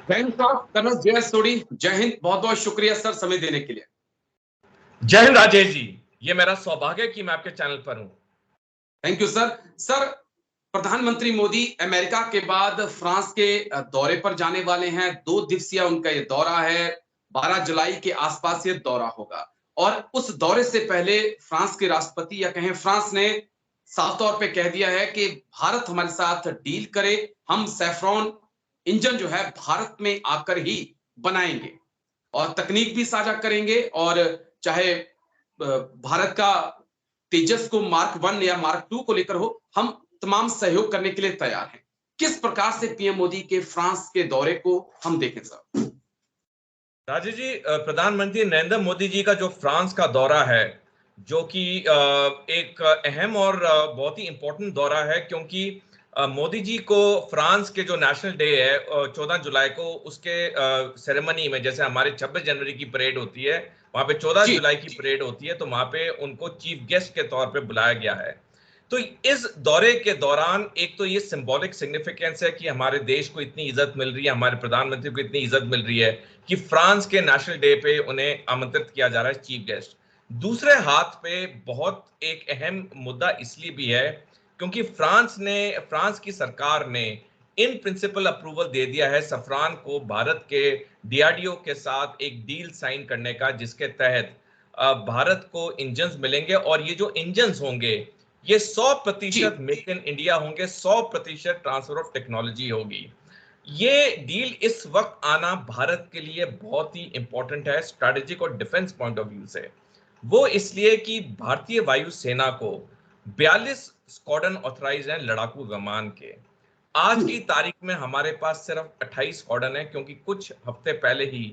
Bank साहब colonel जय सोडी, जय हिंद। बहुत बहुत शुक्रिया सर समय देने के लिए। जय हिंद राजेश जी, ये मेरा सौभाग्य है कि मैं आपके चैनल पर हूं। Thank you sir. सर, प्रधानमंत्री मोदी अमेरिका के बाद फ्रांस के दौरे पर जाने वाले हैं। 2 दिवसीय उनका ये दौरा है। 12 जुलाई के आसपास ये दौरा होगा और उस दौरे से पहले फ्रांस के राष्ट्रपति या कहें फ्रांस ने साफ तौर पे कह दिया है कि भारत हमारे साथ डील करे, हम सैफ्रॉन इंजन जो है भारत में आकर ही बनाएंगे और तकनीक भी साझा करेंगे। और चाहे भारत का तेजस को मार्क 1 या मार्क 2 को लेकर हो, हम तमाम सहयोग करने के लिए तैयार हैं। किस प्रकार से पीएम मोदी के फ्रांस के दौरे को हम देखें सर? राजेश जी, प्रधानमंत्री नरेंद्र मोदी जी का जो फ्रांस का दौरा है, जो कि एक अहम और बहुत ही इंपॉर्टेंट दौरा है, क्योंकि मोदी जी को फ्रांस के जो नेशनल डे है 14 जुलाई को, उसके सेरेमनी में, जैसे हमारे 26 जनवरी की परेड होती है, वहां पे 14 जुलाई की परेड होती है, तो वहां पे उनको चीफ गेस्ट के तौर पे बुलाया गया है। तो इस दौरे के दौरान एक तो ये सिंबॉलिक सिग्निफिकेंस है कि हमारे देश को इतनी इज्जत मिल रही है, हमारे प्रधानमंत्री को इतनी इज्जत मिल रही है कि फ्रांस के नेशनल डे पे उन्हें आमंत्रित किया जा रहा है चीफ गेस्ट। दूसरे हाथ पे बहुत एक अहम मुद्दा इसलिए भी है क्योंकि फ्रांस की सरकार ने इन प्रिंसिपल अप्रूवल दे दिया है सफरान को भारत के डीआरडीओ के साथ एक डील साइन करने का, जिसके तहत भारत को इंजन्स मिलेंगे और ये जो इंजन्स होंगे ये 100% मेक इन इंडिया होंगे, 100% ट्रांसफर ऑफ टेक्नोलॉजी होगी। ये डील इस वक्त आना भारत के लिए बहुत ही इंपॉर्टेंट है स्ट्रैटेजिक और डिफेंस पॉइंट ऑफ व्यू से। वो इसलिए कि भारतीय वायुसेना को 42 स्क्वाड्रन ऑथराइज हैं लड़ाकू विमान के। आज की तारीख में हमारे पास सिर्फ 28 स्क्वाड्रन है, क्योंकि कुछ हफ्ते पहले ही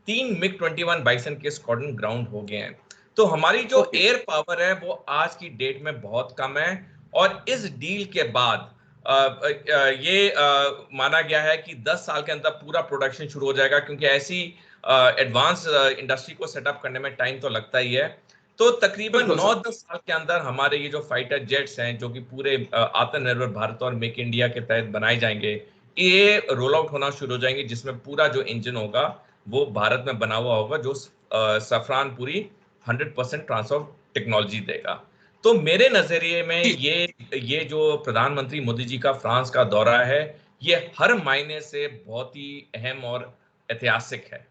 3 मिग-21 बाइसन के स्क्वाड्रन ग्राउंड हो गए हैं। तो हमारी जो एयर पावर है वो आज की डेट में बहुत कम है। और इस डील के बाद ये माना गया है कि 10 साल के अंदर पूरा प्रोडक्शन शुरू हो जाएगा, क्योंकि ऐसी एडवांस इंडस्ट्री को सेटअप करने में टाइम तो लगता ही है। तो तकरीबन 9-10 साल के अंदर हमारे ये जो फाइटर जेट्स हैं, जो कि पूरे आत्मनिर्भर भारत और मेक इंडिया के तहत बनाए जाएंगे, ये रोल आउट होना शुरू हो जाएंगे, जिसमें पूरा जो इंजन होगा वो भारत में बना हुआ होगा, जो सफरान पूरी 100% ट्रांसफर टेक्नोलॉजी देगा। तो मेरे नजरिए में ये जो प्रधानमंत्री मोदी जी का फ्रांस का दौरा है, ये हर मायने से बहुत ही अहम और ऐतिहासिक है।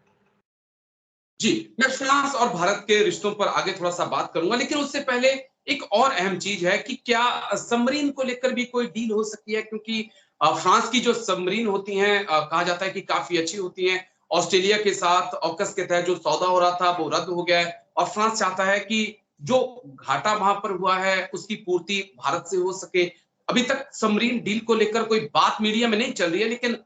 जी, मैं फ्रांस और भारत के रिश्तों पर आगे थोड़ा सा बात करूंगा, लेकिन उससे पहले एक और अहम चीज है कि क्या सबमरीन को लेकर भी कोई डील हो सकती है? क्योंकि फ्रांस की जो सबमरीन होती हैं कहा जाता है कि काफी अच्छी होती हैं। ऑस्ट्रेलिया के साथ ऑकस के तहत जो सौदा हो रहा था वो रद्द हो गया है और फ्रांस चाहता है कि जो घाटा वहां पर हुआ है उसकी पूर्ति भारत से हो सके। अभी तक सबमरीन डील को लेकर कोई बात मीडिया में नहीं चल रही है, लेकिन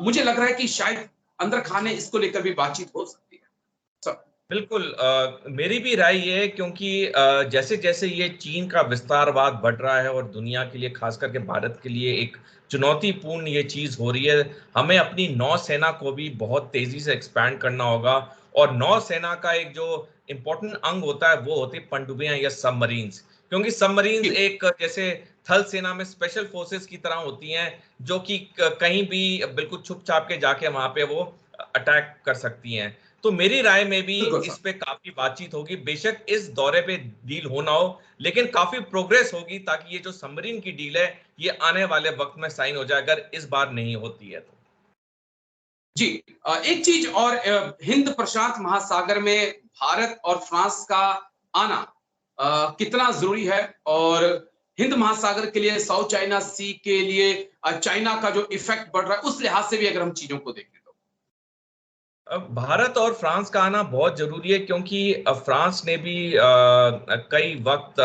मुझे लग रहा है कि शायद अंदर खाने इसको लेकर भी बातचीत हो सकती है। बिल्कुल, मेरी भी राय ये है, क्योंकि जैसे जैसे ये चीन का विस्तारवाद बढ़ रहा है और दुनिया के लिए, खास करके भारत के लिए एक चुनौतीपूर्ण ये चीज हो रही है, हमें अपनी नौसेना को भी बहुत तेजी से एक्सपैंड करना होगा। और नौसेना का एक जो इंपॉर्टेंट अंग होता है वो होती है पनडुब्बियां या सबमरीन्स, क्योंकि सबमरीन्स एक जैसे थल सेना में स्पेशल फोर्सेस की तरह होती हैं, जो कि कहीं भी बिल्कुल छुप छाप के जाके वहां पे वो अटैक कर सकती हैं। तो मेरी राय में भी इस पे काफी बातचीत होगी। बेशक इस दौरे पे डील हो ना हो, लेकिन काफी प्रोग्रेस होगी, ताकि ये जो सबमरीन की डील है ये आने वाले वक्त में साइन हो जाए, अगर इस बार नहीं होती है तो। जी, एक चीज और, हिंद प्रशांत महासागर में भारत और फ्रांस का आना कितना जरूरी है? और हिंद महासागर के लिए, साउथ चाइना सी के लिए चाइना का जो इफेक्ट बढ़ रहा है, उस लिहाज से भी अगर हम चीजों को देखें तो भारत और फ्रांस का आना बहुत जरूरी है, क्योंकि फ्रांस ने भी कई वक्त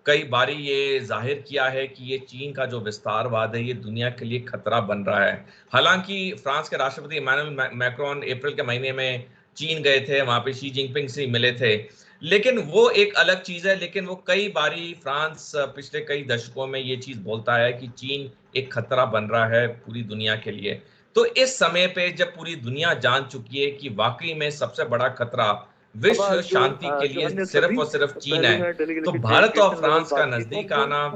कई बारी ये जाहिर किया है कि ये चीन का जो विस्तारवाद है ये दुनिया के लिए खतरा बन रहा है। हालांकि फ्रांस के राष्ट्रपति इमैनुअल मैक्रोन अप्रैल के महीने में चीन गए थे, वहां पे शी जिनपिंग से मिले थे, लेकिन वो एक अलग चीज है। लेकिन वो कई बारी फ्रांस पिछले कई दशकों में ये चीज बोलता है कि चीन एक खतरा बन रहा है पूरी दुनिया के लिए। तो इस समय पे जब पूरी दुनिया जान चुकी है कि वाकई में सबसे बड़ा खतरा विश्व शांति के लिए सिर्फ और सिर्फ चीन है, तो भारत और फ्रांस का नजदीक आना,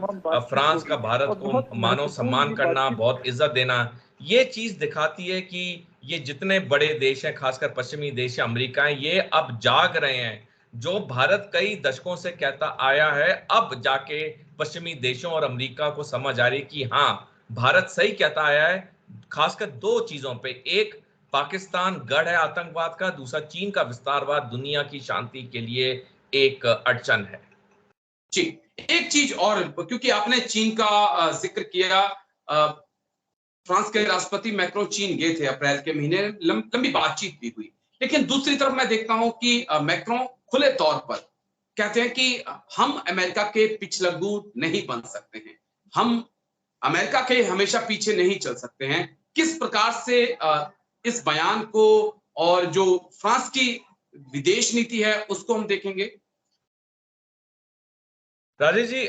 फ्रांस का भारत को मानव सम्मान करना, बहुत इज्जत देना, ये चीज दिखाती है कि ये जितने बड़े देश हैं, खासकर पश्चिमी देश है, अमेरिका है, ये अब जाग रहे हैं। जो भारत कई दशकों से कहता आया है, अब जाके पश्चिमी देशों और अमेरिका को समझ आ रही कि हाँ, भारत सही कहता आया है। खासकर दो चीजों पे, एक पाकिस्तान गढ़ है आतंकवाद का, दूसरा चीन का विस्तारवाद दुनिया की शांति के लिए एक अड़चन है। जी, एक चीज और, क्योंकि आपने चीन का जिक्र किया, फ्रांस के राष्ट्रपति मैक्रों चीन गए थे अप्रैल के महीने, लंबी बातचीत भी हुई। लेकिन दूसरी तरफ मैं देखता हूं कि मैक्रों खुले तौर पर कहते हैं कि हम अमेरिका के पिछलग्गू नहीं बन सकते हैं, हम अमेरिका के हमेशा पीछे नहीं चल सकते हैं। किस प्रकार से इस बयान को और जो फ्रांस की विदेश नीति है उसको हम देखेंगे? राजेश जी,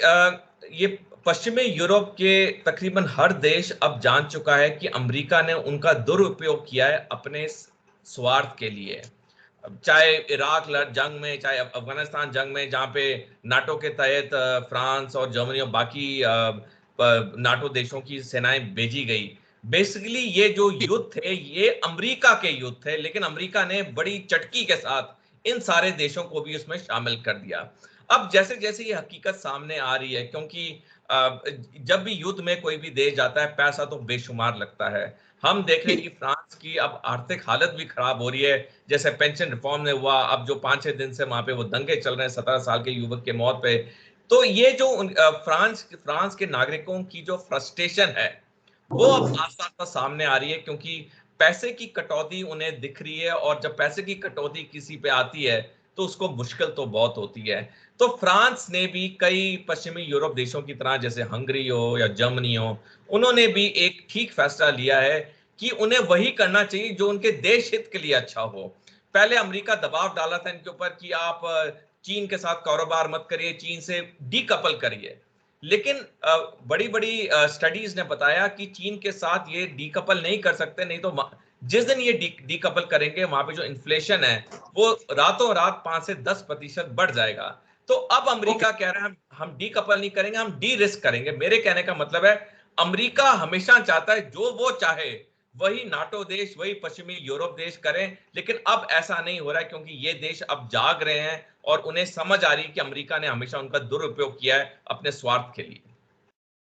ये पश्चिमी यूरोप के तकरीबन हर देश अब जान चुका है कि अमेरिका ने उनका दुरुपयोग किया है अपने स्वार्थ के लिए। चाहे इराक जंग में, चाहे अफगानिस्तान जंग में, जहां पे नाटो के तहत फ्रांस और जर्मनी और बाकी नाटो देशों की सेनाएं भेजी गई। बेसिकली ये जो युद्ध थे ये अमेरिका के युद्ध थे, लेकिन अमेरिका ने बड़ी चटकी के साथ इन सारे देशों को भी उसमें शामिल कर दिया। अब जैसे जैसे ये हकीकत सामने आ रही है, क्योंकि जब भी युद्ध में कोई भी देश जाता है पैसा तो बेशुमार लगता है। हम देख रहे हैं कि फ्रांस की अब आर्थिक हालत भी खराब हो रही है। जैसे पेंशन रिफॉर्म ने हुआ, अब जो 5-6 दिन से वहां पे वो दंगे चल रहे हैं 17 साल के युवक के मौत पे। तो ये जो फ्रांस के नागरिकों की जो फ्रस्ट्रेशन है वो अब आस्ता आस्ता सामने आ रही है, क्योंकि पैसे की कटौती उन्हें दिख रही है, और जब पैसे की कटौती किसी पे आती है तो उसको मुश्किल तो बहुत होती है। तो फ्रांस ने भी कई पश्चिमी यूरोप देशों की तरह, जैसे हंगरी हो या जर्मनी हो, उन्होंने भी एक ठीक फैसला लिया है कि उन्हें वही करना चाहिए जो उनके देश हित के लिए अच्छा हो। पहले अमेरिका दबाव डाला था इनके ऊपर कि आप चीन के साथ कारोबार मत करिए, चीन से डीकपल करिए। लेकिन बड़ी बड़ी स्टडीज ने बताया कि चीन के साथ ये डीकपल नहीं कर सकते, नहीं तो जिस दिन ये डीकपल करेंगे वहां पे जो इन्फ्लेशन है वो रातों रात 5 से 10% बढ़ जाएगा। तो अब अमेरिका कह रहा है हम डीकपल नहीं करेंगे, हम डी रिस्क करेंगे। मेरे कहने का मतलब है अमेरिका हमेशा चाहता है जो वो चाहे वही नाटो देश, वही पश्चिमी यूरोप देश करें, लेकिन अब ऐसा नहीं हो रहा है, क्योंकि ये देश अब जाग रहे हैं और उन्हें समझ आ रही है कि अमेरिका ने हमेशा उनका दुरुपयोग किया है अपने स्वार्थ के लिए।